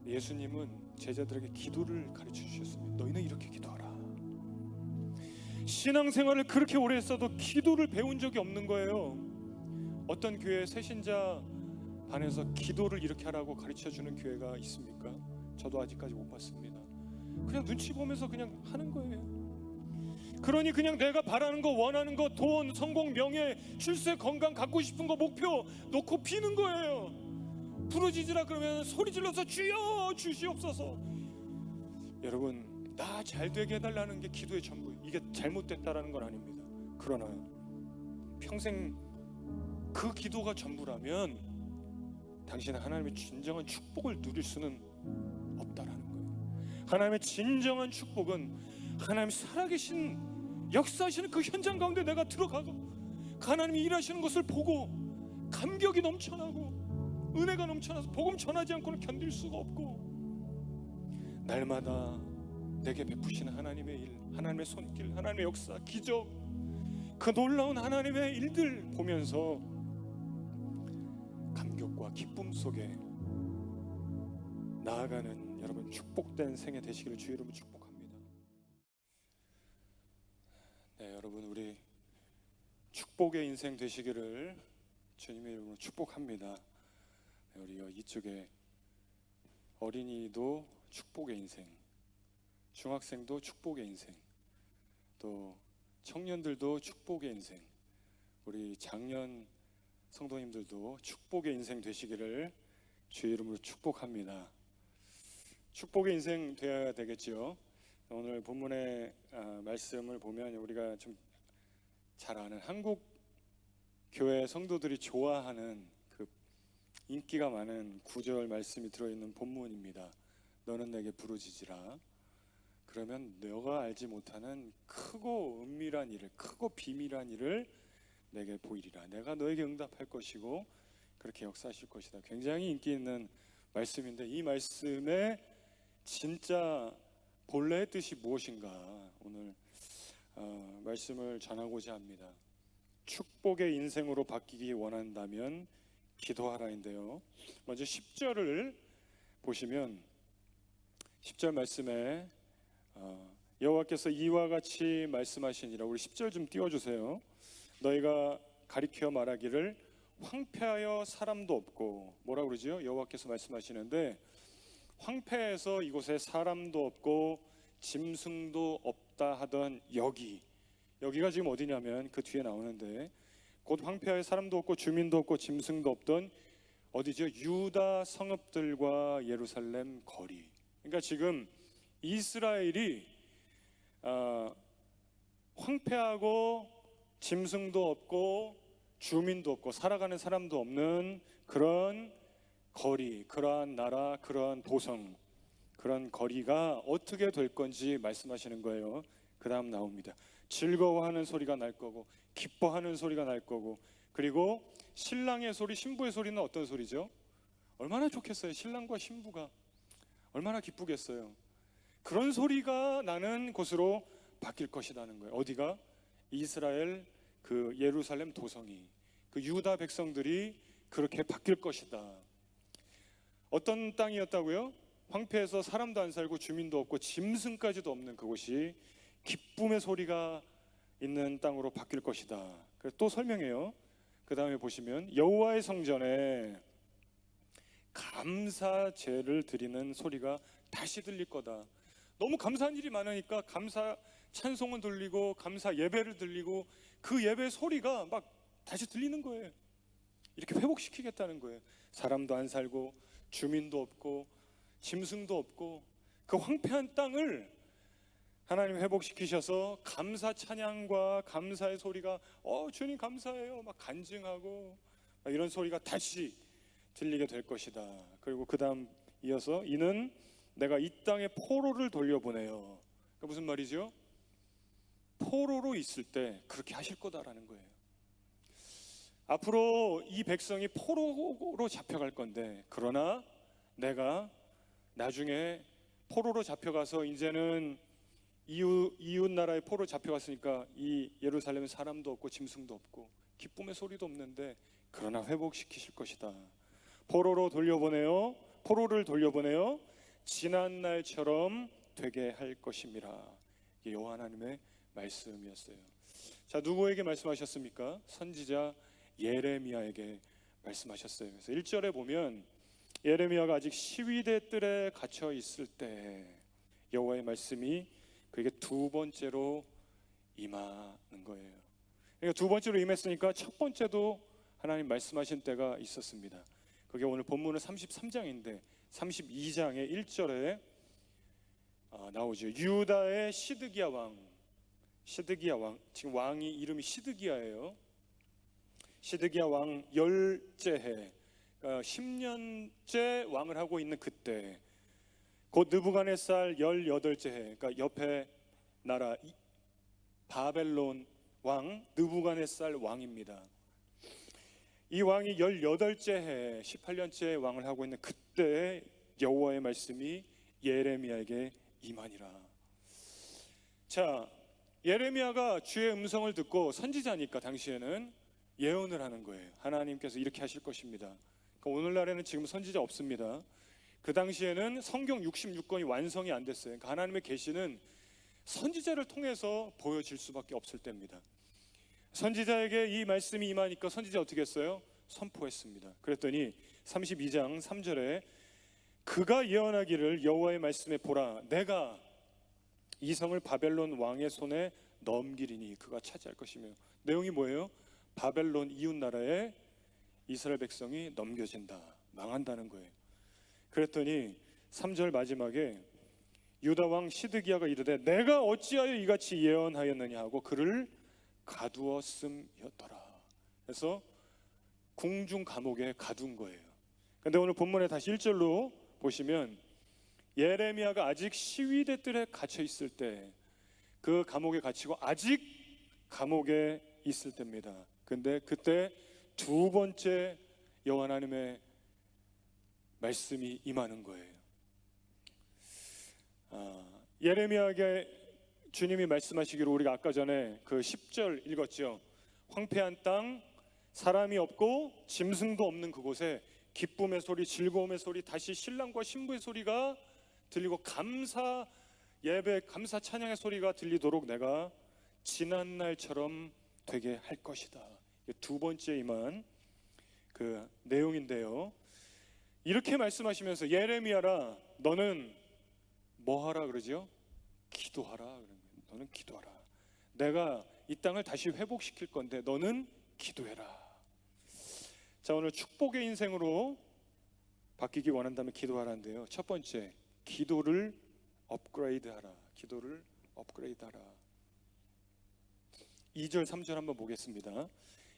예수님은 제자들에게 기도를 가르쳐 주셨습니다. 너희는 이렇게 기도하라. 신앙생활을 그렇게 오래 했어도 기도를 배운 적이 없는 거예요. 어떤 교회 새신자 반에서 기도를 이렇게 하라고 가르쳐 주는 교회가 있습니까? 저도 아직까지 못 봤습니다. 그냥 눈치 보면서 그냥 하는 거예요. 그러니 그냥 내가 바라는 거, 원하는 거, 돈, 성공, 명예, 출세, 건강, 갖고 싶은 거 목표 놓고 비는 거예요. 부르짖으라 그러면 소리 질러서 주여 주시옵소서. 여러분, 나 잘 되게 해달라는 게 기도의 전부. 이게 잘못됐다라는 건 아닙니다. 그러나 평생 그 기도가 전부라면 당신은 하나님의 진정한 축복을 누릴 수는 없다라는 거예요. 하나님의 진정한 축복은 하나님 살아계신 역사하시는 그 현장 가운데 내가 들어가고 하나님이 일하시는 것을 보고 감격이 넘쳐나고 은혜가 넘쳐나서 복음 전하지 않고는 견딜 수가 없고, 날마다 내게 베푸시는 하나님의 일, 하나님의 손길, 하나님의 역사, 기적, 그 놀라운 하나님의 일들 보면서 감격과 기쁨 속에 나아가는 여러분 축복된 생애 되시기를 주의 이름으로 축복합니다. 네, 여러분, 우리 축복의 인생 되시기를 주님의 이름으로 축복합니다. 네, 우리 이쪽에 어린이도 축복의 인생, 중학생도 축복의 인생, 또 청년들도 축복의 인생, 우리 장년 성도님들도 축복의 인생 되시기를 주의 이름으로 축복합니다. 축복의 인생 되어야 되겠죠. 오늘 본문의 말씀을 보면 우리가 좀 잘 아는 한국 교회 성도들이 좋아하는 그 인기가 많은 구절 말씀이 들어있는 본문입니다. 너는 내게 부르짖으라. 그러면 너가 알지 못하는 크고 은밀한 일을, 크고 비밀한 일을 내게 보이리라. 내가 너에게 응답할 것이고 그렇게 역사하실 것이다. 굉장히 인기 있는 말씀인데, 이 말씀의 진짜 본래의 뜻이 무엇인가 오늘 말씀을 전하고자 합니다. 축복의 인생으로 바뀌기 원한다면 기도하라인데요, 먼저 10절을 보시면 10절 말씀에 여호와께서 이와 같이 말씀하시니라. 우리 10절 좀 띄워주세요. 너희가 가리켜 말하기를 황폐하여 사람도 없고, 뭐라고 그러지요? 여호와께서 말씀하시는데 황폐해서 이곳에 사람도 없고 짐승도 없다 하던 여기가 지금 어디냐면 그 뒤에 나오는데, 곧 황폐하여 사람도 없고 주민도 없고 짐승도 없던 어디죠? 유다 성읍들과 예루살렘 거리. 그러니까 지금 이스라엘이 황폐하고 짐승도 없고 주민도 없고 살아가는 사람도 없는 그런 거리, 그러한 나라, 그러한 도성, 그런 거리가 어떻게 될 건지 말씀하시는 거예요. 그 다음 나옵니다. 즐거워하는 소리가 날 거고 기뻐하는 소리가 날 거고, 그리고 신랑의 소리, 신부의 소리는 어떤 소리죠? 얼마나 좋겠어요. 신랑과 신부가 얼마나 기쁘겠어요. 그런 소리가 나는 곳으로 바뀔 것이라는 거예요. 어디가? 이스라엘 그 예루살렘 도성이, 그 유다 백성들이 그렇게 바뀔 것이다. 어떤 땅이었다고요? 황폐해서 사람도 안 살고 주민도 없고 짐승까지도 없는 그곳이 기쁨의 소리가 있는 땅으로 바뀔 것이다. 그래서 또 설명해요. 그 다음에 보시면 여호와의 성전에 감사제를 드리는 소리가 다시 들릴 거다. 너무 감사한 일이 많으니까 감사 찬송은 들리고 감사 예배를 들리고 그 예배 소리가 막 다시 들리는 거예요. 이렇게 회복시키겠다는 거예요. 사람도 안 살고 주민도 없고 짐승도 없고 그 황폐한 땅을 하나님 회복시키셔서 감사 찬양과 감사의 소리가 주님 감사해요 막 간증하고 막 이런 소리가 다시 들리게 될 것이다. 그리고 그 다음 이어서 이는 내가 이 땅에 포로를 돌려보내요. 그러니까 무슨 말이죠? 포로로 있을 때 그렇게 하실 거다라는 거예요. 앞으로 이 백성이 포로로 잡혀갈 건데, 그러나 내가 나중에 포로로 잡혀가서 이제는 이웃 나라의 포로 잡혀갔으니까 이 예루살렘에 사람도 없고 짐승도 없고 기쁨의 소리도 없는데, 그러나 회복시키실 것이다. 포로를 돌려보내요. 지난 날처럼 되게 할 것임이라. 이게 여호와 하나님의 말씀이었어요. 자, 누구에게 말씀하셨습니까? 선지자 예레미야에게 말씀하셨어요. 그래서 1절에 보면 예레미야가 아직 시위대 뜰에 갇혀 있을 때 여호와의 말씀이 그에게 두 번째로 임하는 거예요. 그러니까 두 번째로 임했으니까 첫 번째도 하나님 말씀하신 때가 있었습니다. 그게 오늘 본문은 33장인데 32장의 1절에 나오죠. 유다의 시드기야 왕, 지금 왕이 이름이 시드기야예요. 시드기야 왕 열째해, 그러니까 10년째 왕을 하고 있는 그때, 곧 느부갓네살 18째해, 그러니까 옆에 나라 바벨론 왕 느부갓네살 왕입니다. 이 왕이 18째 해 18년째 왕을 하고 있는 그때 여호와의 말씀이 예레미야에게 임하니라. 자, 예레미야가 주의 음성을 듣고 선지자니까 당시에는 예언을 하는 거예요. 하나님께서 이렇게 하실 것입니다. 그러니까 오늘날에는 지금 선지자 없습니다. 그 당시에는 성경 66권이 완성이 안 됐어요. 그러니까 하나님의 계시는 선지자를 통해서 보여질 수밖에 없을 때입니다. 선지자에게 이 말씀이 임하니까 선지자 어떻게 했어요? 선포했습니다. 그랬더니 32장 3절에 그가 예언하기를 여호와의 말씀에 보라, 내가 이 성을 바벨론 왕의 손에 넘기리니 그가 차지할 것이며. 내용이 뭐예요? 바벨론 이웃 나라에 이스라엘 백성이 넘겨진다, 망한다는 거예요. 그랬더니 3절 마지막에 유다 왕 시드기야가 이르되 내가 어찌하여 이같이 예언하였느냐 하고 그를 가두었음이었더라. 그래서 궁중 감옥에 가둔 거예요. 근데 오늘 본문에 다시 1절로 보시면 예레미야가 아직 시위대 뜰에 갇혀 있을 때, 그 감옥에 갇히고 아직 감옥에 있을 때입니다. 근데 그때 두 번째 여호와 하나님의 말씀이 임하는 거예요. 예레미야에게 주님이 말씀하시기로 우리가 아까 전에 그 10절 읽었죠. 황폐한 땅, 사람이 없고 짐승도 없는 그곳에 기쁨의 소리, 즐거움의 소리, 다시 신랑과 신부의 소리가 들리고 감사 예배, 감사 찬양의 소리가 들리도록 내가 지난 날처럼 되게 할 것이다. 두 번째 임한 그 내용인데요. 이렇게 말씀하시면서 예레미야라, 너는 뭐 하라 그러죠? 기도하라. 너는 기도하라. 내가 이 땅을 다시 회복시킬 건데 너는 기도해라. 자, 오늘 축복의 인생으로 바뀌기 원한다면 기도하라는데요. 첫 번째, 기도를 업그레이드하라. 기도를 업그레이드하라. 2절 3절 한번 보겠습니다.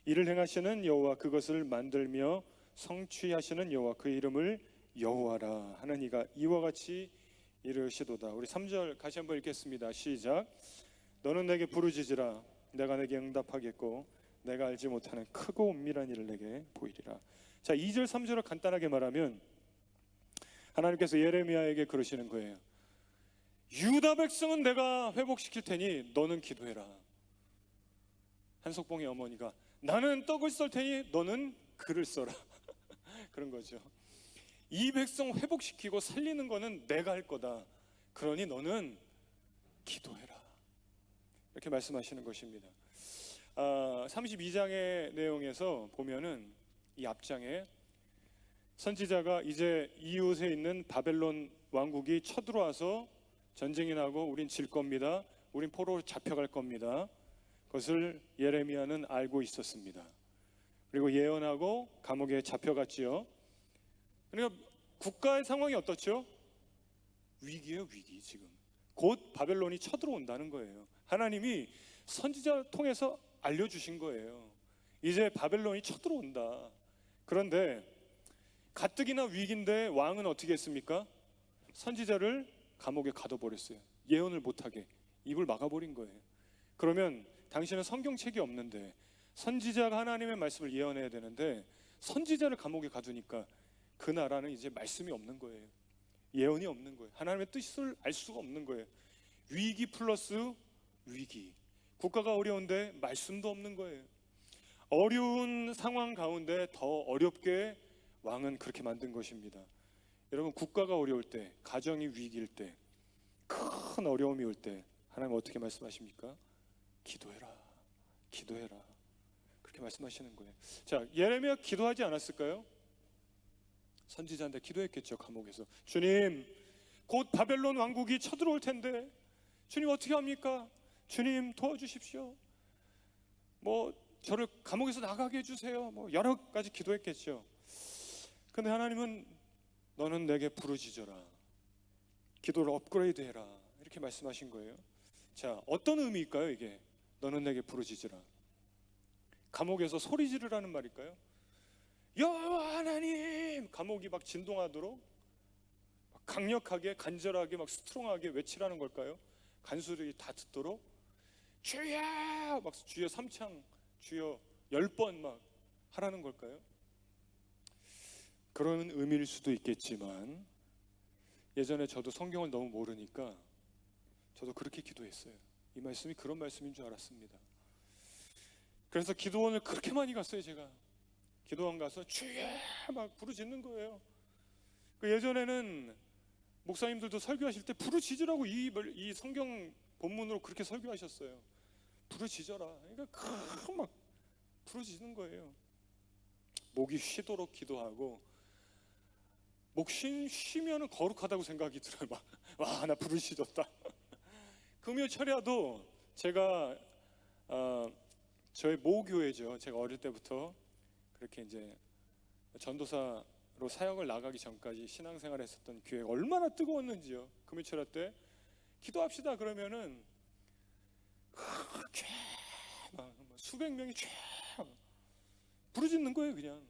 이를 행하시는 여호와, 그것을 만들며 성취하시는 여호와, 그 이름을 여호와라 하는 이가 이와 같이 이르시도다. 우리 3절 같이 한번 읽겠습니다. 시작. 너는 내게 부르짖으라. 내가 내게 응답하겠고 내가 알지 못하는 크고 은밀한 일을 내게 보이리라. 자, 2절 3절을 간단하게 말하면 하나님께서 예레미야에게 그러시는 거예요. 유다 백성은 내가 회복시킬 테니 너는 기도해라. 한석봉의 어머니가 나는 떡을 썰 테니 너는 글을 써라. 그런 거죠. 이 백성 회복시키고 살리는 거는 내가 할 거다. 그러니 너는 기도해라. 이렇게 말씀하시는 것입니다. 32장의 내용에서 보면은 이 앞장에 선지자가 이제 이웃에 있는 바벨론 왕국이 쳐들어와서 전쟁이 나고 우린 질 겁니다. 우린 포로로 잡혀갈 겁니다. 그것을 예레미야는 알고 있었습니다. 그리고 예언하고 감옥에 잡혀갔지요. 그러니까 국가의 상황이 어떻죠? 위기예요, 위기. 지금 곧 바벨론이 쳐들어온다는 거예요. 하나님이 선지자를 통해서 알려주신 거예요. 이제 바벨론이 쳐들어온다. 그런데 가뜩이나 위기인데 왕은 어떻게 했습니까? 선지자를 감옥에 가둬버렸어요. 예언을 못하게 입을 막아버린 거예요. 그러면 당신은 성경책이 없는데 선지자가 하나님의 말씀을 예언해야 되는데 선지자를 감옥에 가두니까 그 나라는 이제 말씀이 없는 거예요. 예언이 없는 거예요. 하나님의 뜻을 알 수가 없는 거예요. 위기 플러스 위기. 국가가 어려운데 말씀도 없는 거예요. 어려운 상황 가운데 더 어렵게 왕은 그렇게 만든 것입니다. 여러분, 국가가 어려울 때, 가정이 위기일 때, 큰 어려움이 올 때 하나님 어떻게 말씀하십니까? 기도해라, 기도해라, 그렇게 말씀하시는 거예요. 자, 예레미야 기도하지 않았을까요? 선지자인데 기도했겠죠. 감옥에서 주님, 곧 바벨론 왕국이 쳐들어올 텐데 주님 어떻게 합니까? 주님 도와주십시오. 뭐 저를 감옥에서 나가게 해주세요. 뭐 여러 가지 기도했겠죠. 근데 하나님은 너는 내게 부르짖어라, 기도를 업그레이드해라, 이렇게 말씀하신 거예요. 자, 어떤 의미일까요 이게? 너는 내게 부르짖으라. 감옥에서 소리 지르라는 말일까요? 여호와 하나님, 감옥이 막 진동하도록 막 강력하게, 간절하게, 막 스트롱하게 외치라는 걸까요? 간수들이 다 듣도록 주여, 막 주여 3창, 주여 10번 막 하라는 걸까요? 그런 의미일 수도 있겠지만, 예전에 저도 성경을 너무 모르니까 저도 그렇게 기도했어요. 이 말씀이 그런 말씀인 줄 알았습니다. 그래서 기도원을 그렇게 많이 갔어요. 제가 기도원 가서 주여 막 부르짖는 거예요. 예전에는 목사님들도 설교하실 때 부르짖으라고 이 성경 본문으로 그렇게 설교하셨어요. 부르짖어라. 그러니까 막 부르짖는 거예요. 목이 쉬도록 기도하고, 목 쉬면은 거룩하다고 생각이 들어요. 막 와, 나 부르짖었다. 금요철야도 제가 저희 모교회죠. 제가 어릴 때부터 그렇게 이제 전도사로 사역을 나가기 전까지 신앙생활을 했었던 교회가 얼마나 뜨거웠는지요. 금요철야 때 기도합시다 그러면은 막 수백 명이 쫙 부르짖는 거예요. 그냥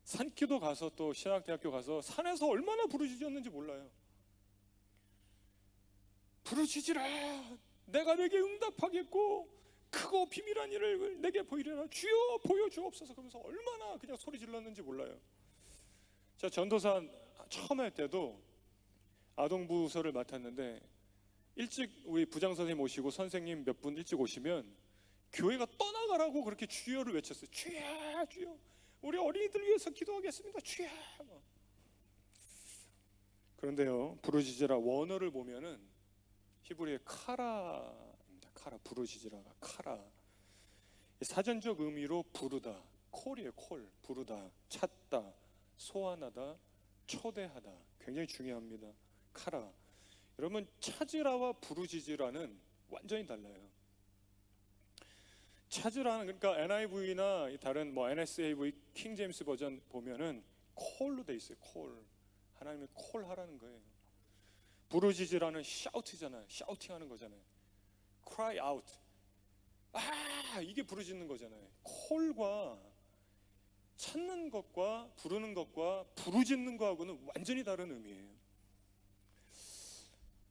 산기도 가서, 또 신학대학교 가서 산에서 얼마나 부르짖었는지 몰라요. 부르짖으라, 내가 내게 응답하겠고 크고 비밀한 일을 내게 보이려나 주여 보여주옵소서, 그러면서 얼마나 그냥 소리 질렀는지 몰라요. 자, 전도사 처음 할 때도 아동부서를 맡았는데, 일찍 우리 부장 선생님 오시고 선생님 몇 분 일찍 오시면 교회가 떠나가라고 그렇게 주여를 외쳤어요. 주여, 주여, 우리 어린이들 위해서 기도하겠습니다. 주여. 그런데요, 부르짖으라 원어를 보면은 히브리의 카라입니다. 카라, 부르짖으라가 카라. 사전적 의미로 부르다, 콜이에요. 콜, 부르다, 찾다, 소환하다, 초대하다. 굉장히 중요합니다. 카라. 여러분, 찾으라와 부르짖으라는 완전히 달라요. 찾으라는, 그러니까 NIV나 다른 뭐 NSAV, 킹 제임스 버전 보면은 콜로 돼 있어요. 콜. 하나님의 콜 하라는 거예요. 부르짖으라는 샤우트잖아요. 샤우팅하는 거잖아요. cry out. 이게 부르짖는 거잖아요. 콜과 찾는 것과 부르는 것과 부르짖는 거하고는 완전히 다른 의미예요.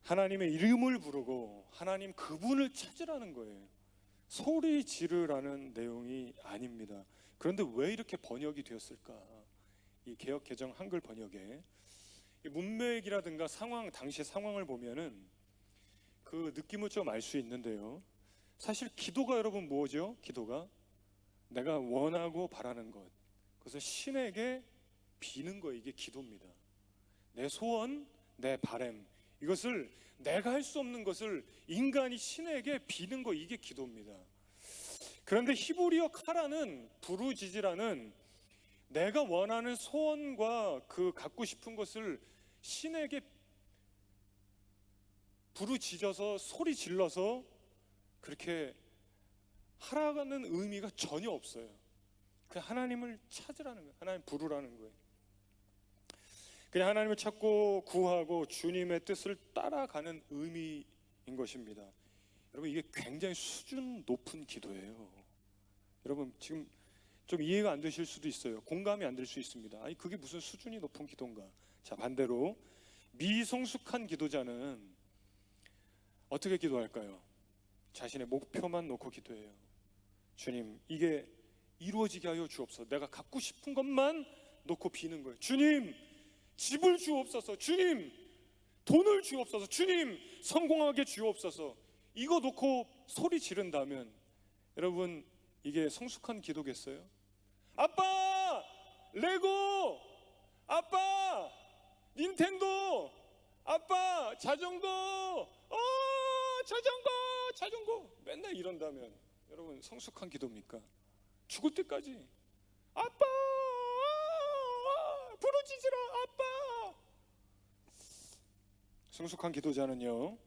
하나님의 이름을 부르고 하나님 그분을 찾으라는 거예요. 소리 지르라는 내용이 아닙니다. 그런데 왜 이렇게 번역이 되었을까? 이 개역 개정 한글 번역에 문맥이라든가 상황, 당시의 상황을 보면은 그 느낌을 좀 알 수 있는데요. 사실 기도가, 여러분 뭐죠? 기도가 내가 원하고 바라는 것, 그것을 신에게 비는 거, 이게 기도입니다. 내 소원, 내 바람, 이것을 내가 할 수 없는 것을 인간이 신에게 비는 거, 이게 기도입니다. 그런데 히브리어 카라는, 부르짖으라는, 내가 원하는 소원과 그 갖고 싶은 것을 신에게 부르짖어서 소리 질러서 그렇게 하라는 의미가 전혀 없어요. 그냥 하나님을 찾으라는 거예요. 하나님 부르라는 거예요. 그냥 하나님을 찾고 구하고 주님의 뜻을 따라가는 의미인 것입니다. 여러분, 이게 굉장히 수준 높은 기도예요. 여러분, 지금 좀 이해가 안 되실 수도 있어요. 공감이 안 될 수 있습니다. 아니, 그게 무슨 수준이 높은 기도인가? 자, 반대로 미성숙한 기도자는 어떻게 기도할까요? 자신의 목표만 놓고 기도해요. 주님, 이게 이루어지게 하여 주옵소서. 내가 갖고 싶은 것만 놓고 비는 거예요. 주님, 집을 주옵소서. 주님, 돈을 주옵소서. 주님, 성공하게 주옵소서. 이거 놓고 소리 지른다면 여러분, 이게 성숙한 기도겠어요? 아빠, 레고! 아빠, 닌텐도, 아빠 자전거, 자전거 맨날 이런다면 여러분 성숙한 기도입니까? 죽을 때까지 아빠 부르짖으라 아빠. 성숙한 기도자는요,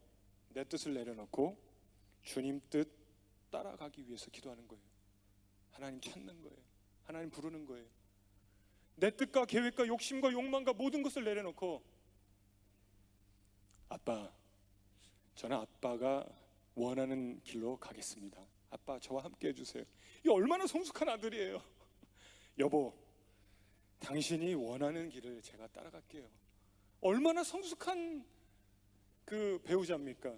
내 뜻을 내려놓고 주님 뜻 따라가기 위해서 기도하는 거예요. 하나님 찾는 거예요. 하나님 부르는 거예요. 내 뜻과 계획과 욕심과 욕망과 모든 것을 내려놓고 아빠, 저는 아빠가 원하는 길로 가겠습니다. 아빠 저와 함께 해주세요. 이 얼마나 성숙한 아들이에요. 여보, 당신이 원하는 길을 제가 따라갈게요. 얼마나 성숙한 그 배우자입니까?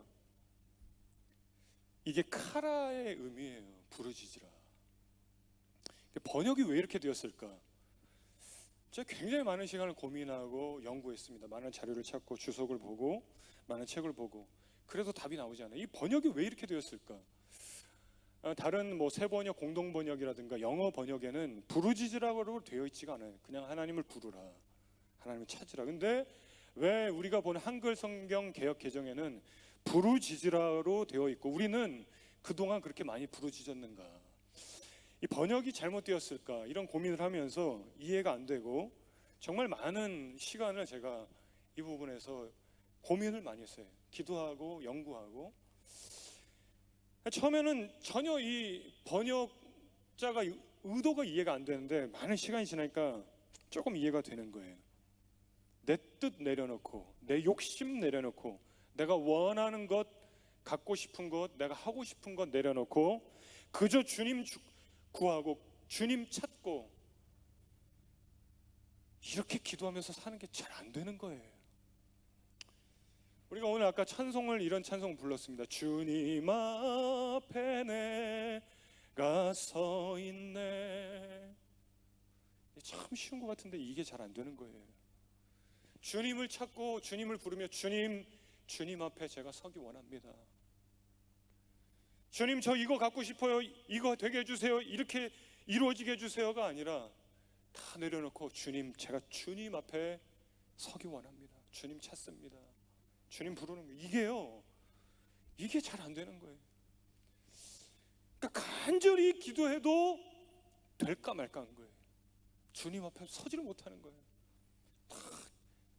이게 카라의 의미예요. 부르짖으라. 번역이 왜 이렇게 되었을까? 제가 굉장히 많은 시간을 고민하고 연구했습니다. 많은 자료를 찾고 주석을 보고 많은 책을 보고, 그래도 답이 나오지 않아요. 이 번역이 왜 이렇게 되었을까? 다른 뭐 새 번역, 공동 번역이라든가 영어 번역에는 부르짖으라고 되어 있지가 않아요. 그냥 하나님을 부르라, 하나님을 찾으라. 근데 왜 우리가 보는 한글 성경 개역 개정에는 부르짖으라로 되어 있고 우리는 그동안 그렇게 많이 부르짖었는가? 이 번역이 잘못되었을까? 이런 고민을 하면서 이해가 안 되고 정말 많은 시간을 제가 이 부분에서 고민을 많이 했어요. 기도하고 연구하고. 처음에는 전혀 이 번역자가 의도가 이해가 안 되는데 많은 시간이 지나니까 조금 이해가 되는 거예요. 내 뜻 내려놓고 내 욕심 내려놓고 내가 원하는 것, 갖고 싶은 것, 내가 하고 싶은 것 내려놓고 그저 주님 구하고 주님 찾고 이렇게 기도하면서 사는 게 잘 안 되는 거예요. 우리가 오늘 아까 찬송을 이런 찬송 불렀습니다. 주님 앞에 내가 서 있네. 참 쉬운 것 같은데 이게 잘 안 되는 거예요. 주님을 찾고 주님을 부르며 주님 앞에 제가 서기 원합니다. 주님 저 이거 갖고 싶어요. 이거 되게 해주세요. 이렇게 이루어지게 해주세요가 아니라 다 내려놓고 주님, 제가 주님 앞에 서기 원합니다. 주님 찾습니다. 주님 부르는 거예요. 이게 잘 안 되는 거예요. 그러니까 간절히 기도해도 될까 말까 한 거예요. 주님 앞에 서지를 못하는 거예요.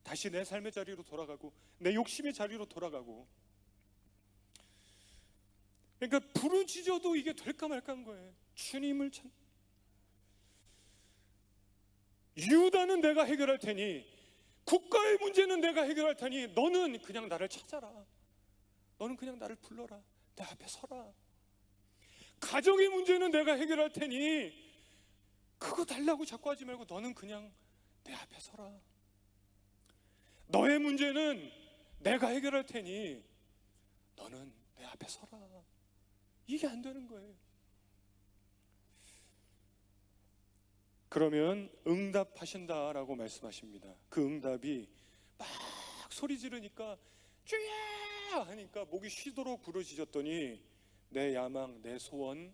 다시 내 삶의 자리로 돌아가고 내 욕심의 자리로 돌아가고. 그러니까 부르짖어도 이게 될까 말까 한 거예요. 주님을 찾. 유다는 내가 해결할 테니, 국가의 문제는 내가 해결할 테니 너는 그냥 나를 찾아라. 너는 그냥 나를 불러라. 내 앞에 서라. 가정의 문제는 내가 해결할 테니 그거 달라고 자꾸 하지 말고 너는 그냥 내 앞에 서라. 너의 문제는 내가 해결할 테니 너는 내 앞에 서라. 이게 안 되는 거예요. 그러면 응답하신다라고 말씀하십니다. 그 응답이 막 소리 지르니까 주야 하니까 목이 쉬도록 부르짖었더니 내 야망, 내 소원,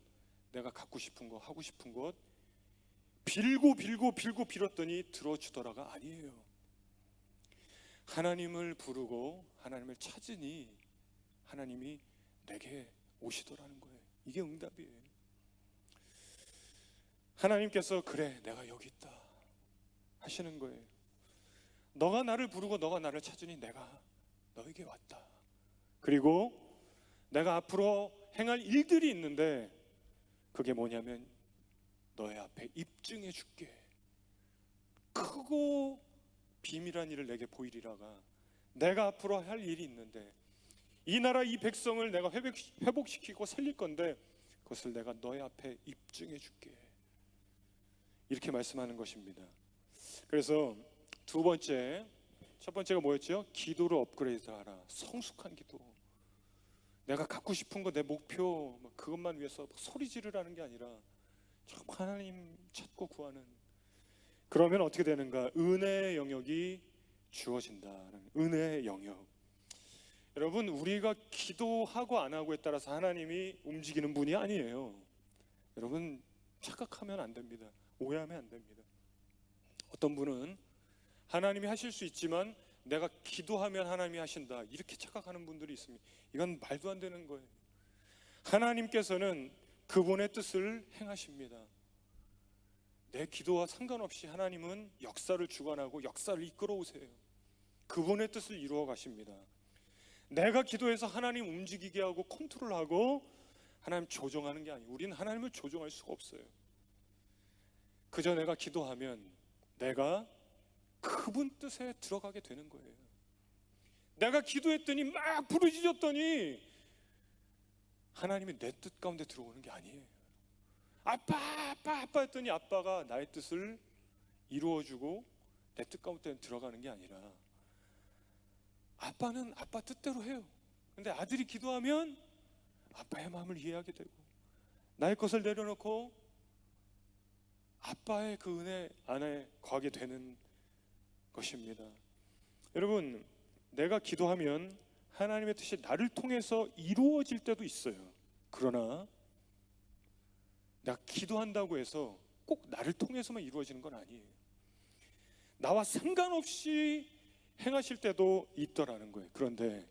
내가 갖고 싶은 거, 하고 싶은 것 빌고 빌었더니 들어주더라가 아니에요. 하나님을 부르고 하나님을 찾으니 하나님이 내게 오시더라는 거예요. 이게 응답이에요. 하나님께서 그래 내가 여기 있다 하시는 거예요. 너가 나를 부르고 너가 나를 찾으니 내가 너에게 왔다. 그리고 내가 앞으로 행할 일들이 있는데 그게 뭐냐면 너의 앞에 입증해 줄게. 크고 비밀한 일을 내게 보이리라가 내가 앞으로 할 일이 있는데 이 나라 이 백성을 내가 회복시키고 살릴 건데 그것을 내가 너의 앞에 입증해 줄게. 이렇게 말씀하는 것입니다. 그래서 두 번째, 첫 번째가 뭐였죠? 기도를 업그레이드하라. 성숙한 기도. 내가 갖고 싶은 거, 내 목표 그것만 위해서 소리 지르라는 게 아니라 정말 하나님 찾고 구하는. 그러면 어떻게 되는가? 은혜의 영역이 주어진다는 은혜의 영역. 여러분, 우리가 기도하고 안 하고에 따라서 하나님이 움직이는 분이 아니에요. 여러분 착각하면 안 됩니다. 오해하면 안 됩니다. 어떤 분은 하나님이 하실 수 있지만 내가 기도하면 하나님이 하신다 이렇게 착각하는 분들이 있습니다. 이건 말도 안 되는 거예요. 하나님께서는 그분의 뜻을 행하십니다. 내 기도와 상관없이 하나님은 역사를 주관하고 역사를 이끌어 오세요. 그분의 뜻을 이루어 가십니다. 내가 기도해서 하나님 움직이게 하고 컨트롤하고 하나님 조정하는 게 아니에요. 우리는 하나님을 조정할 수가 없어요. 그저 내가 기도하면 내가 그분 뜻에 들어가게 되는 거예요. 내가 기도했더니 막 부르짖었더니 하나님이 내 뜻 가운데 들어오는 게 아니에요. 아빠 했더니 아빠가 나의 뜻을 이루어주고 내 뜻 가운데 들어가는 게 아니라 아빠는 아빠 뜻대로 해요. 근데 아들이 기도하면 아빠의 마음을 이해하게 되고 나의 것을 내려놓고 아빠의 그 은혜 안에 거하게 되는 것입니다. 여러분, 내가 기도하면 하나님의 뜻이 나를 통해서 이루어질 때도 있어요. 그러나 내가 기도한다고 해서 꼭 나를 통해서만 이루어지는 건 아니에요. 나와 상관없이 행하실 때도 있더라는 거예요. 그런데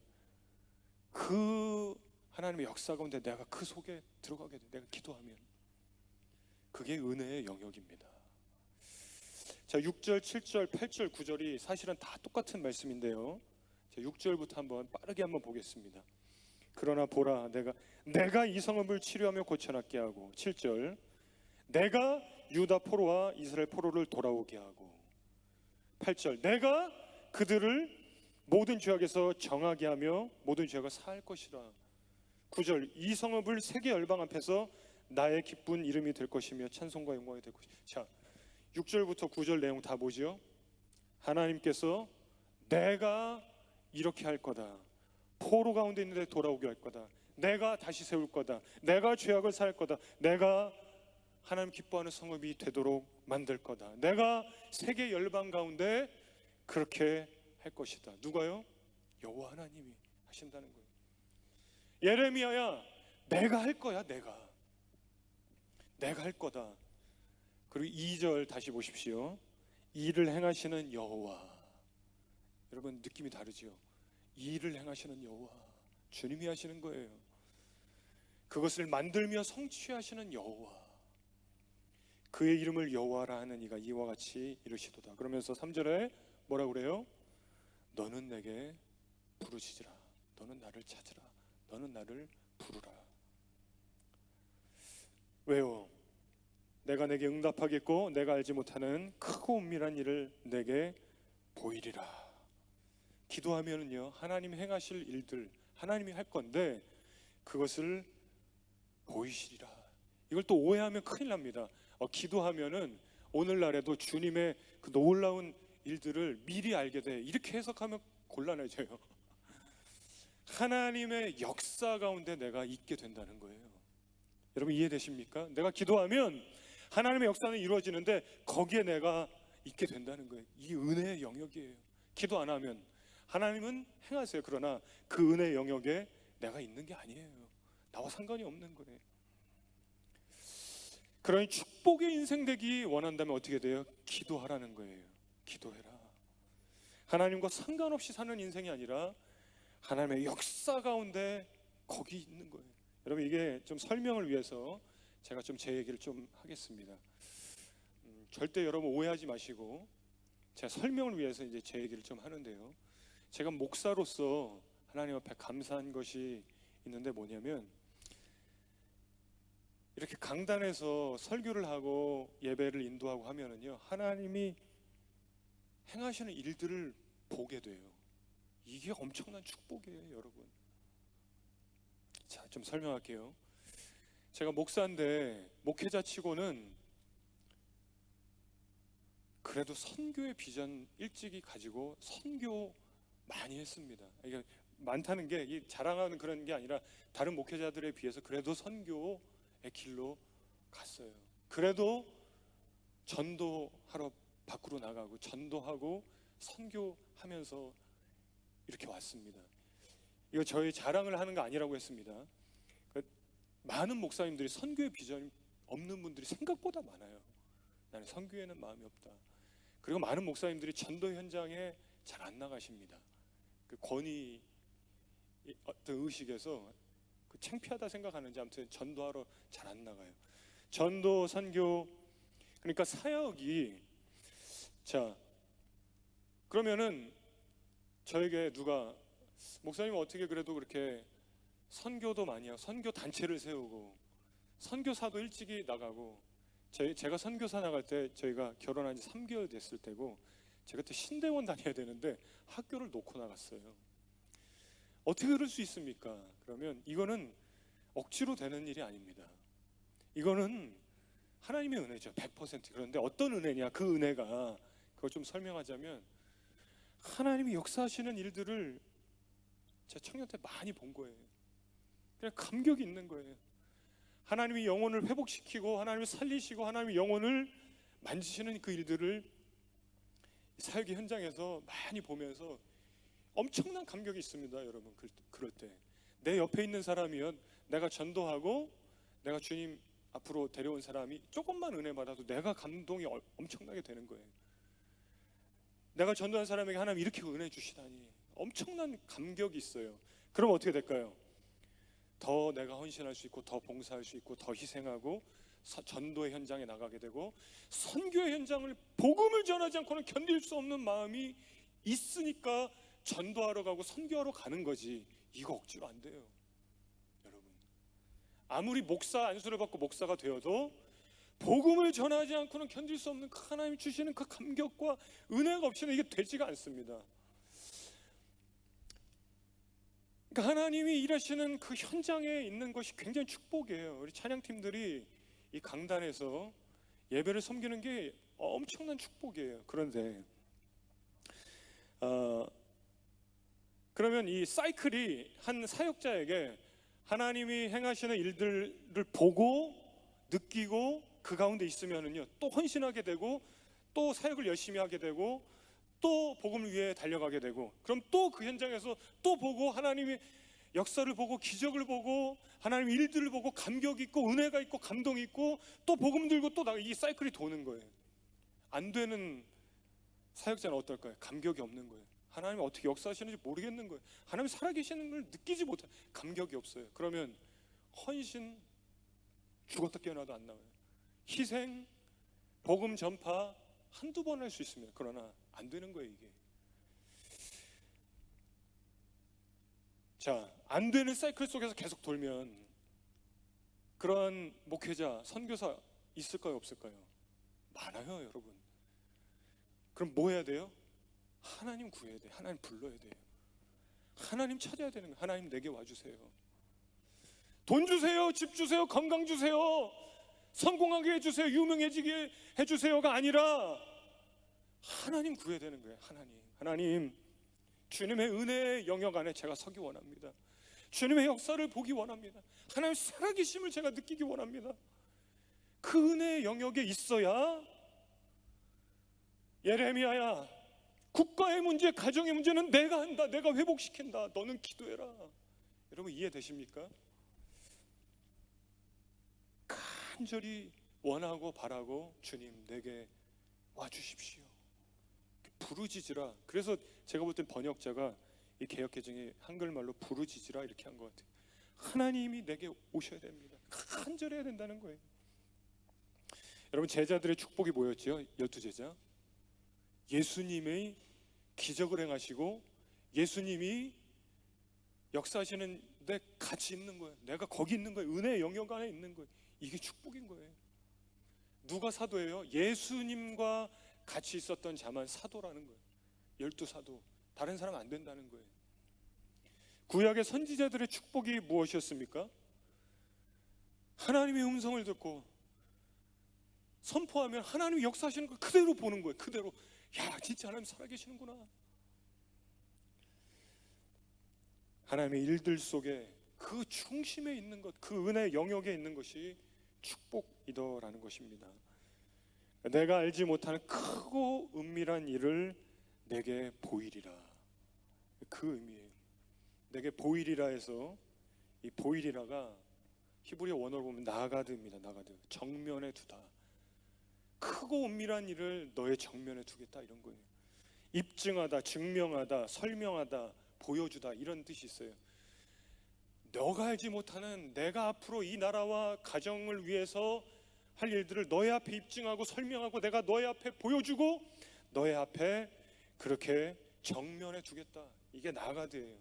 그 하나님의 역사 가운데 내가 그 속에 들어가게 돼. 내가 기도하면 그게 은혜의 영역입니다. 자, 6절, 7절, 8절, 9절이 사실은 다 똑같은 말씀인데요. 자, 6절부터 빠르게 한번 보겠습니다. 그러나 보라, 내가 이 성읍을 치료하며 고쳐놨게 하고, 7절, 내가 유다 포로와 이스라엘 포로를 돌아오게 하고, 8절, 내가 그들을 모든 죄악에서 정하게 하며 모든 죄악을 사할 것이라. 9절, 이 성읍을 세계 열방 앞에서 나의 기쁜 이름이 될 것이며 찬송과 영광이 될 것이다. 자, 6절부터 9절 내용 다 보죠. 하나님께서 내가 이렇게 할 거다. 포로 가운데 있는데 돌아오게 할 거다. 내가 다시 세울 거다. 내가 죄악을 살 거다. 내가 하나님 기뻐하는 성읍이 되도록 만들 거다. 내가 세계 열방 가운데 그렇게 할 것이다. 누가요? 여호와 하나님이 하신다는 거예요. 예레미야야, 내가 할 거야. 내가 할 거다. 그리고 2절 다시 보십시오. 일을 행하시는 여호와. 여러분 느낌이 다르죠? 일을 행하시는 여호와, 주님이 하시는 거예요. 그것을 만들며 성취하시는 여호와, 그의 이름을 여호와라 하는 이가 이와 같이 이르시도다. 그러면서 3절에 뭐라 그래요? 너는 내게 부르짖으라. 너는 나를 찾으라. 너는 나를 부르라. 왜요? 내가 내게 응답하겠고 내가 알지 못하는 크고 은밀한 일을 내게 보이리라. 기도하면은요, 하나님이 행하실 일들 하나님이 할 건데 그것을 보이시리라. 이걸 또 오해하면 큰일 납니다. 기도하면은 오늘날에도 주님의 그 놀라운 일들을 미리 알게 돼. 이렇게 해석하면 곤란해져요. 하나님의 역사 가운데 내가 있게 된다는 거예요. 여러분 이해되십니까? 내가 기도하면 하나님의 역사는 이루어지는데 거기에 내가 있게 된다는 거예요. 이게 은혜의 영역이에요. 기도 안 하면 하나님은 행하세요. 그러나 그 은혜의 영역에 내가 있는 게 아니에요. 나와 상관이 없는 거예요. 그러니 축복의 인생 되기 원한다면 어떻게 돼요? 기도하라는 거예요. 기도해라. 하나님과 상관없이 사는 인생이 아니라 하나님의 역사 가운데 거기 있는 거예요. 여러분 이게 좀 설명을 위해서 제가 좀 제 얘기를 좀 하겠습니다. 절대 여러분 오해하지 마시고 제가 설명을 위해서 이제 제 얘기를 좀 하는데요. 제가 목사로서 하나님 앞에 감사한 것이 있는데 뭐냐면 이렇게 강단에서 설교를 하고 예배를 인도하고 하면은요, 하나님이 행하시는 일들을 보게 돼요. 이게 엄청난 축복이에요, 여러분. 자, 좀 설명할게요. 제가 목사인데 목회자 치고는 그래도 선교의 비전 일찍이 가지고 선교 많이 했습니다. 이게 많다는 게 자랑하는 그런 게 아니라 다른 목회자들에 비해서 그래도 선교의 길로 갔어요. 그래도 전도하러 밖으로 나가고 전도하고 선교하면서 이렇게 왔습니다. 이거 저희 자랑을 하는 거 아니라고 했습니다. 많은 목사님들이 선교의 비전이 없는 분들이 생각보다 많아요. 나는 선교에는 마음이 없다. 그리고 많은 목사님들이 전도 현장에 잘 안 나가십니다. 그 권위 어떤 의식에서 그 창피하다 생각하는지 아무튼 전도하러 잘 안 나가요. 전도 선교 그러니까 사역이 자 그러면은 저에게 누가 목사님 어떻게 그래도 그렇게 선교도 많이 하고 선교 단체를 세우고 선교사도 일찍이 나가고 제가 선교사 나갈 때 저희가 결혼한 지 3개월 됐을 때고 제가 그때 신대원 다녀야 되는데 학교를 놓고 나갔어요. 어떻게 그럴 수 있습니까? 그러면 이거는 억지로 되는 일이 아닙니다. 이거는 하나님의 은혜죠. 100%. 그런데 어떤 은혜냐? 그 은혜가 그걸 좀 설명하자면 하나님이 역사하시는 일들을 제 청년 때 많이 본 거예요. 그냥 감격이 있는 거예요. 하나님이 영혼을 회복시키고 하나님이 살리시고 하나님이 영혼을 만지시는 그 일들을 사역의 현장에서 많이 보면서 엄청난 감격이 있습니다. 여러분 그럴 때 내 옆에 있는 사람이면 내가 전도하고 내가 주님 앞으로 데려온 사람이 조금만 은혜 받아도 내가 감동이 엄청나게 되는 거예요. 내가 전도한 사람에게 하나님 이렇게 은혜 주시다니 엄청난 감격이 있어요. 그럼 어떻게 될까요? 더 내가 헌신할 수 있고 더 봉사할 수 있고 더 희생하고 전도의 현장에 나가게 되고 선교의 현장을 복음을 전하지 않고는 견딜 수 없는 마음이 있으니까 전도하러 가고 선교하러 가는 거지. 이거 억지로 안 돼요. 여러분 아무리 목사 안수를 받고 목사가 되어도 복음을 전하지 않고는 견딜 수 없는 하나님 주시는 그 감격과 은혜가 없이는 이게 되지가 않습니다. 그러니까 하나님이 일하시는 그 현장에 있는 것이 굉장히 축복이에요. 우리 찬양팀들이 이 강단에서 예배를 섬기는 게 엄청난 축복이에요. 그런데 그러면 이 사이클이 한 사역자에게 하나님이 행하시는 일들을 보고 느끼고 그 가운데 있으면은요 또 헌신하게 되고 또 사역을 열심히 하게 되고 또 복음을 위해 달려가게 되고 그럼 또 그 현장에서 또 보고 하나님의 역사를 보고 기적을 보고 하나님의 일들을 보고 감격이 있고 은혜가 있고 감동이 있고 또 복음 들고 또 이 사이클이 도는 거예요. 안 되는 사역자는 어떨까요? 감격이 없는 거예요. 하나님이 어떻게 역사하시는지 모르겠는 거예요. 하나님이 살아계시는 걸 느끼지 못해 감격이 없어요. 그러면 헌신 죽었다 깨어나도 안 나와요. 희생, 복음 전파 한두 번 할 수 있습니다. 그러나 안 되는 거예요 이게. 자, 안 되는 사이클 속에서 계속 돌면 그런 목회자, 선교사 있을까요 없을까요? 많아요 여러분. 그럼 뭐 해야 돼요? 하나님 구해야 돼요. 하나님 불러야 돼요. 하나님 찾아야 되는 거예요. 하나님 내게 와주세요. 돈 주세요, 집 주세요, 건강 주세요, 성공하게 해주세요, 유명해지게 해주세요가 아니라 하나님 구해야 되는 거예요. 하나님 주님의 은혜의 영역 안에 제가 서기 원합니다. 주님의 역사를 보기 원합니다. 하나님 살아계심을 제가 느끼기 원합니다. 그 은혜의 영역에 있어야 예레미야야 국가의 문제, 가정의 문제는 내가 한다, 내가 회복시킨다, 너는 기도해라. 여러분 이해되십니까? 간절히 원하고 바라고 주님 내게 와주십시오 부르짖으라. 그래서 제가 볼 땐 번역자가 이 개역개정이 한글말로 부르짖으라 이렇게 한 것 같아요. 하나님이 내게 오셔야 됩니다. 간절해야 된다는 거예요. 여러분 제자들의 축복이 뭐였죠? 12제자 예수님의 기적을 행하시고 예수님이 역사하시는데 같이 있는 거예요. 내가 거기 있는 거예요. 은혜의 영역 안에 있는 거예요. 이게 축복인 거예요. 누가 사도예요? 예수님과 같이 있었던 자만 사도라는 거예요. 12사도. 다른 사람 안 된다는 거예요. 구약의 선지자들의 축복이 무엇이었습니까? 하나님의 음성을 듣고 선포하면 하나님이 역사하시는 걸 그대로 보는 거예요. 그대로. 야, 진짜 하나님 살아계시는구나. 하나님의 일들 속에 그 중심에 있는 것, 그 은혜의 영역에 있는 것이 축복이더라는 것입니다. 내가 알지 못하는 크고 은밀한 일을 내게 보이리라. 그 의미예요. 내게 보이리라 해서 이 보이리라가 히브리어 원어로 보면 나가드입니다. 나가드. 정면에 두다. 크고 은밀한 일을 너의 정면에 두겠다 이런 거예요. 입증하다, 증명하다, 설명하다, 보여주다 이런 뜻이 있어요. 너가 알지 못하는 내가 앞으로 이 나라와 가정을 위해서 할 일들을 너의 앞에 입증하고 설명하고 내가 너의 앞에 보여주고 너의 앞에 그렇게 정면에 두겠다. 이게 나가드예요.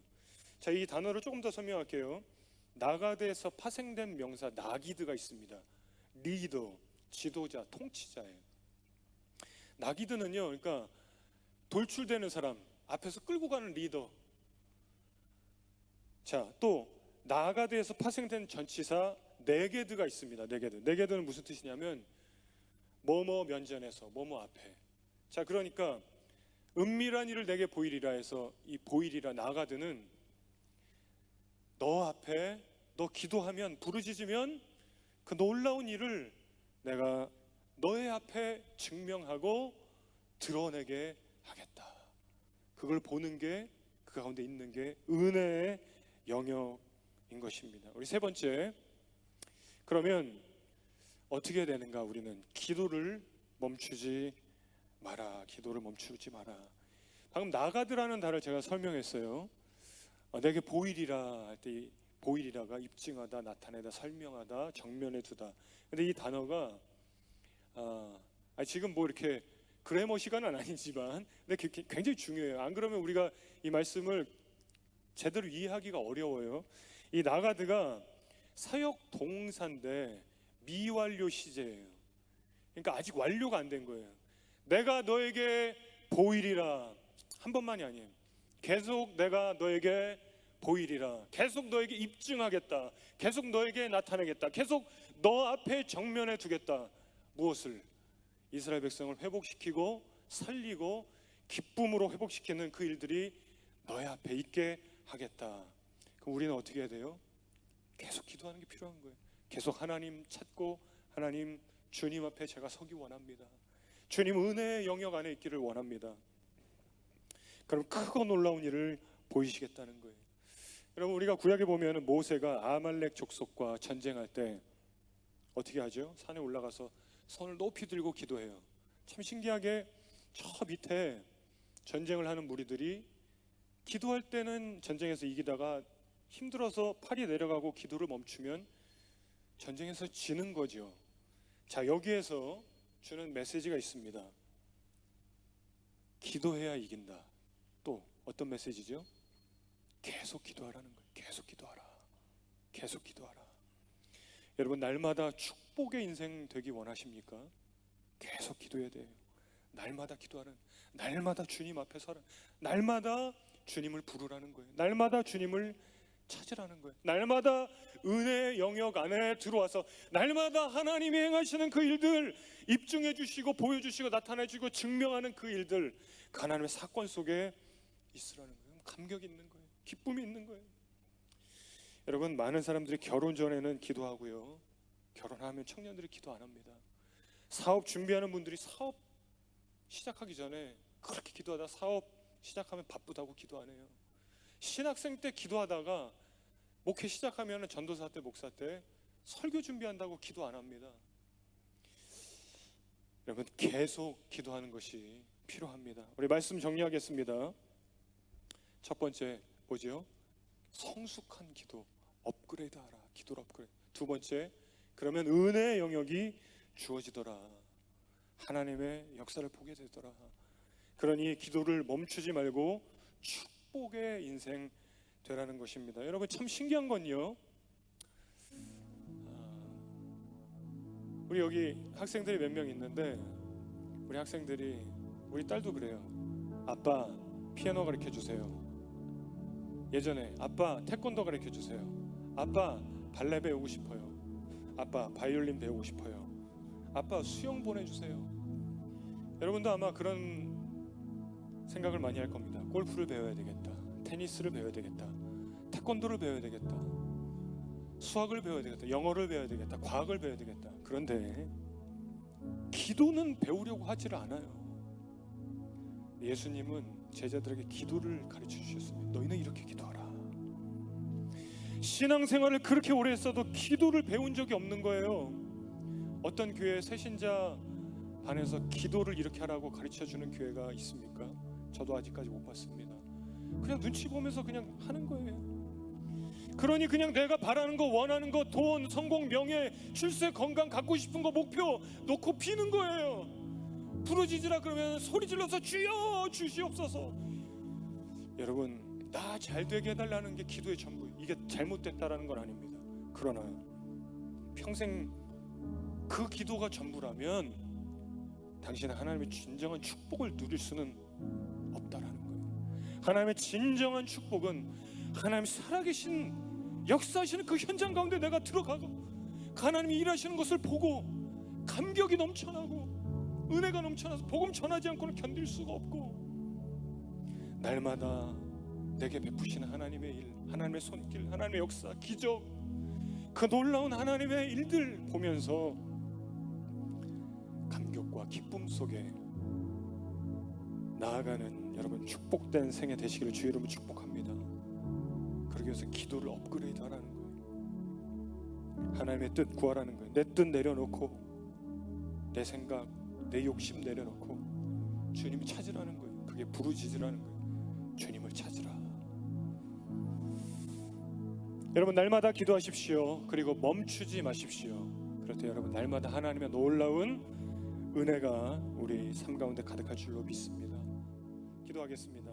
자, 이 단어를 조금 더 설명할게요. 나가드에서 파생된 명사 나기드가 있습니다. 리더, 지도자, 통치자예요. 나기드는요, 그러니까 돌출되는 사람, 앞에서 끌고 가는 리더. 자, 또 나가드에서 파생된 전치사 네게드가 있습니다. 네게드는 무슨 뜻이냐면 뭐뭐 면전에서, 뭐뭐 앞에. 자, 그러니까 은밀한 일을 내게 보이리라 해서 이 보이리라 나가드는 너 앞에 너 기도하면 부르짖으면 그 놀라운 일을 내가 너의 앞에 증명하고 드러내게 하겠다. 그걸 보는 게 그 가운데 있는 게 은혜의 영역인 것입니다. 우리 세 번째, 그러면 어떻게 되는가? 우리는 기도를 멈추지 마라. 기도를 멈추지 마라. 방금 나가드라는 단어를 제가 설명했어요. 내게 보이리라 할 때 보이리라가 입증하다, 나타내다, 설명하다, 정면에 두다. 근데 이 단어가 지금 뭐 이렇게 그래머 시간은 아니지만 근데 굉장히 중요해요. 안 그러면 우리가 이 말씀을 제대로 이해하기가 어려워요. 이 나가드가 사역 동사인데 미완료 시제예요. 그러니까 아직 완료가 안 된 거예요. 내가 너에게 보이리라 한 번만이 아니에요. 계속 내가 너에게 보이리라, 계속 너에게 입증하겠다, 계속 너에게 나타내겠다, 계속 너 앞에 정면에 두겠다. 무엇을? 이스라엘 백성을 회복시키고 살리고 기쁨으로 회복시키는 그 일들이 너의 앞에 있게 하겠다. 그럼 우리는 어떻게 해야 돼요? 계속 기도하는 게 필요한 거예요. 계속 하나님 찾고 하나님 주님 앞에 제가 서기 원합니다. 주님 은혜의 영역 안에 있기를 원합니다. 그럼 크고 놀라운 일을 보이시겠다는 거예요. 여러분, 우리가 구약에 보면 모세가 아말렉 족속과 전쟁할 때 어떻게 하죠? 산에 올라가서 손을 높이 들고 기도해요. 참 신기하게 저 밑에 전쟁을 하는 무리들이 기도할 때는 전쟁에서 이기다가 힘들어서 팔이 내려가고 기도를 멈추면 전쟁에서 지는 거죠. 자, 여기에서 주는 메시지가 있습니다. 기도해야 이긴다. 또 어떤 메시지죠? 계속 기도하라는 거예요. 계속 기도하라. 계속 기도하라. 여러분, 날마다 축복의 인생 되기 원하십니까? 계속 기도해야 돼요. 날마다 기도하는, 날마다 주님 앞에 서라. 날마다 주님을 부르라는 거예요. 날마다 주님을 찾으라는 거예요. 날마다 은혜의 영역 안에 들어와서 날마다 하나님이 행하시는 그 일들 입증해 주시고 보여주시고 나타내 주시고 증명하는 그 일들, 그 하나님의 사건 속에 있으라는 거예요. 감격이 있는 거예요. 기쁨이 있는 거예요. 여러분, 많은 사람들이 결혼 전에는 기도하고요, 결혼하면 청년들이 기도 안 합니다. 사업 준비하는 분들이 사업 시작하기 전에 그렇게 기도하다 사업 시작하면 바쁘다고 기도 안 해요. 신학생 때 기도하다가 목회 시작하면 전도사 때 목사 때 설교 준비한다고 기도 안 합니다. 여러분, 계속 기도하는 것이 필요합니다. 우리 말씀 정리하겠습니다. 첫 번째 뭐죠? 성숙한 기도, 업그레이드하라. 기도를 업그레이드. 두 번째, 그러면 은혜의 영역이 주어지더라. 하나님의 역사를 보게 되더라. 그러니 기도를 멈추지 말고 축복의 인생 되라는 것입니다. 여러분, 참 신기한 건요, 우리 여기 학생들이 몇 명 있는데 우리 학생들이, 우리 딸도 그래요. 아빠 피아노 가르쳐주세요. 예전에 아빠 태권도 가르쳐주세요. 아빠 발레 배우고 싶어요. 아빠 바이올린 배우고 싶어요. 아빠 수영 보내주세요. 여러분도 아마 그런 생각을 많이 할 겁니다. 골프를 배워야 되겠다, 테니스를 배워야 되겠다, 태권도를 배워야 되겠다, 수학을 배워야 되겠다, 영어를 배워야 되겠다, 과학을 배워야 되겠다. 그런데 기도는 배우려고 하질 않아요. 예수님은 제자들에게 기도를 가르쳐 주셨습니다. 너희는 이렇게 기도하라. 신앙생활을 그렇게 오래 했어도 기도를 배운 적이 없는 거예요. 어떤 교회 새신자 반에서 기도를 이렇게 하라고 가르쳐 주는 교회가 있습니까? 저도 아직까지 못 봤습니다. 그냥 눈치 보면서 그냥 하는 거예요. 그러니 그냥 내가 바라는 거, 원하는 거, 돈, 성공, 명예, 출세, 건강, 갖고 싶은 거 목표 놓고 피는 거예요. 부르짖으라 그러면 소리 질러서 주여 주시옵소서. 여러분, 나 잘 되게 해달라는 게 기도의 전부. 이게 잘못됐다라는 건 아닙니다. 그러나 평생 그 기도가 전부라면 당신은 하나님의 진정한 축복을 누릴 수는 없다라는 거예요. 하나님의 진정한 축복은 하나님 살아계신 역사하시는 그 현장 가운데 내가 들어가고 하나님이 일하시는 것을 보고 감격이 넘쳐나고 은혜가 넘쳐나서 복음 전하지 않고는 견딜 수가 없고, 날마다 내게 베푸시는 하나님의 일, 하나님의 손길, 하나님의 역사, 기적, 그 놀라운 하나님의 일들 보면서 감격과 기쁨 속에 나아가는 여러분 축복된 생애 되시기를 주의 이름으로 축복합니다. 그러기 위해서 기도를 업그레이드 하라는 거예요. 하나님의 뜻 구하라는 거예요. 내 뜻 내려놓고 내 생각, 내 욕심 내려놓고 주님을 찾으라는 거예요. 그게 부르짖으라는 거예요. 주님을 찾으라. 여러분, 날마다 기도하십시오. 그리고 멈추지 마십시오. 그럴 때 여러분, 날마다 하나님의 놀라운 은혜가 우리 삶 가운데 가득할 줄로 믿습니다. 기도하겠습니다.